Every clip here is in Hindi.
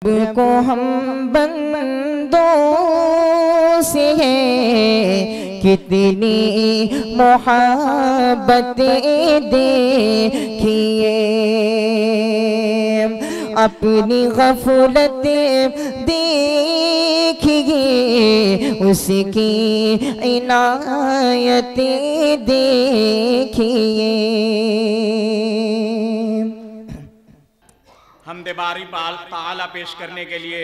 को हम बंदों से है कितनी मोहब्बतें देखिए, अपनी गफलतें देखिए, उसकी इनायतें देखिए। हमदे बारी ताला पेश करने के लिए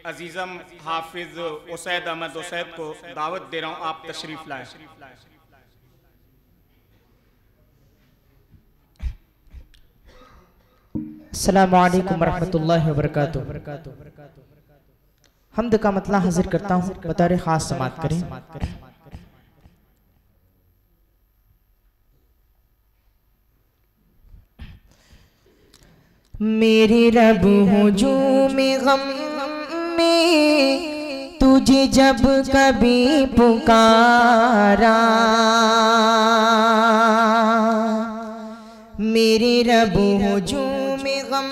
अजीज़म हाफिज उसैद अहमद उसैद को दावत दे रहा हूँ, आप तशरीफ लाएं। अस्सलामु अलैकुम वरहमतुल्लाहि वबरकातुहू। हम्द का मतला हाजिर करता हूँ, बतौर खास समात करें। मेरे रब हुजूम गम में तुझे जब कभी पुकारा, मेरे रब हुजूम गम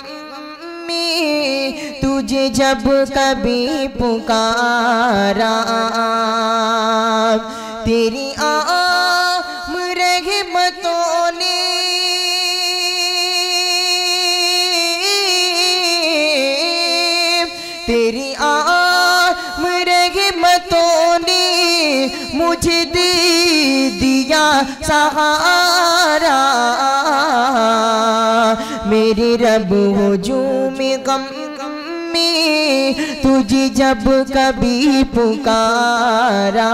में तुझे जब कभी पुकारा, तेरी आम रहमतों ने तेरी आम रहमतों ने मुझे दे दिया सहारा। मेरे रब हुजूम गम में तुझे जब कभी पुकारा,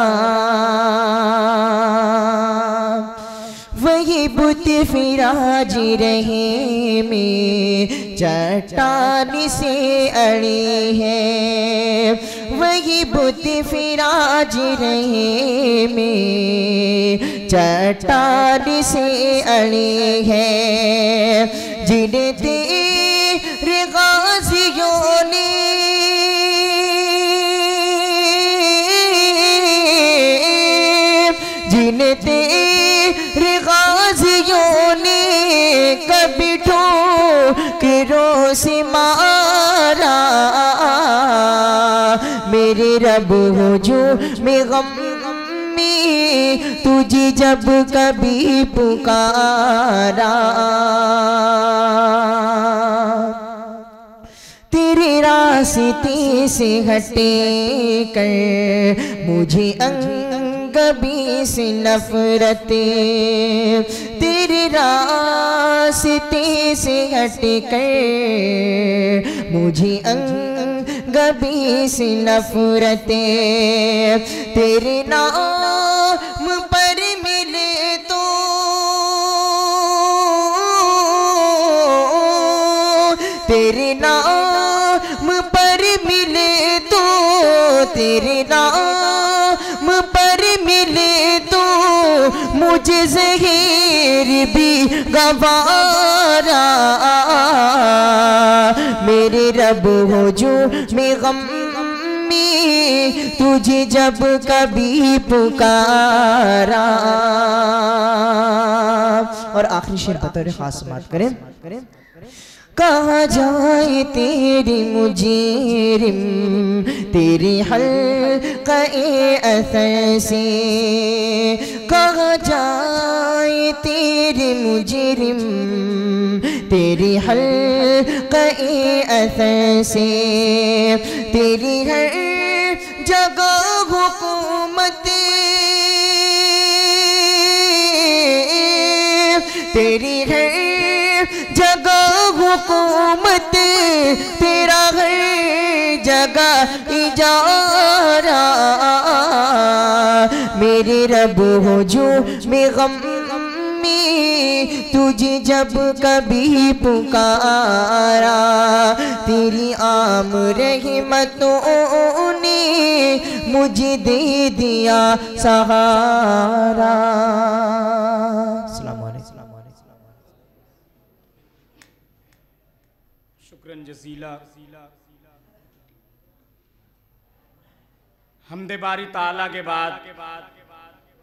वही बुत फिराज रहे में चट्टान से अड़े हैं, वही बुत फिराज रहे में चट्टान से अड़े हैं, जिन्हें तेरे गाज़ियों ने जिन्हें तेरे गाज़ियों ने कभी ठोकरों से मारा। मेरे रब हुजूम गम में तुझे जब कभी पुकारा, तेरे रास्ते से हटे कर मुझे कभी से नफरतें, तेरे रास्ते से हट कर मुझे कभी से नफरतें, तेरे नाम पर मिले तो तेरे नाम पर मिले तो तेरे नाम पर मिले तो मुझे ज़हीर भी गवारा। मेरे रब हुजूम गम में तुझे जब कभी पुकारा। और आखिरी शेर बतौर खास समात करें। कहाँ जाए तेरी मुजरिम तेरी हल्क़े असर से, कहाँ जाए तेरी मुजरिम तेरी हल्क़े असर से, तेरी हर जगह हुकूमत तेरी हर जगह हुकूमत, तेरा हर जगह इजारा। मेरे रब हुजूम गम में तुझे जब कभी पुकारा, तेरी आम रहमतों ने मुझे दे दिया सहारा। शुक्रन जज़ीला। हमदे बारी ताला के बाद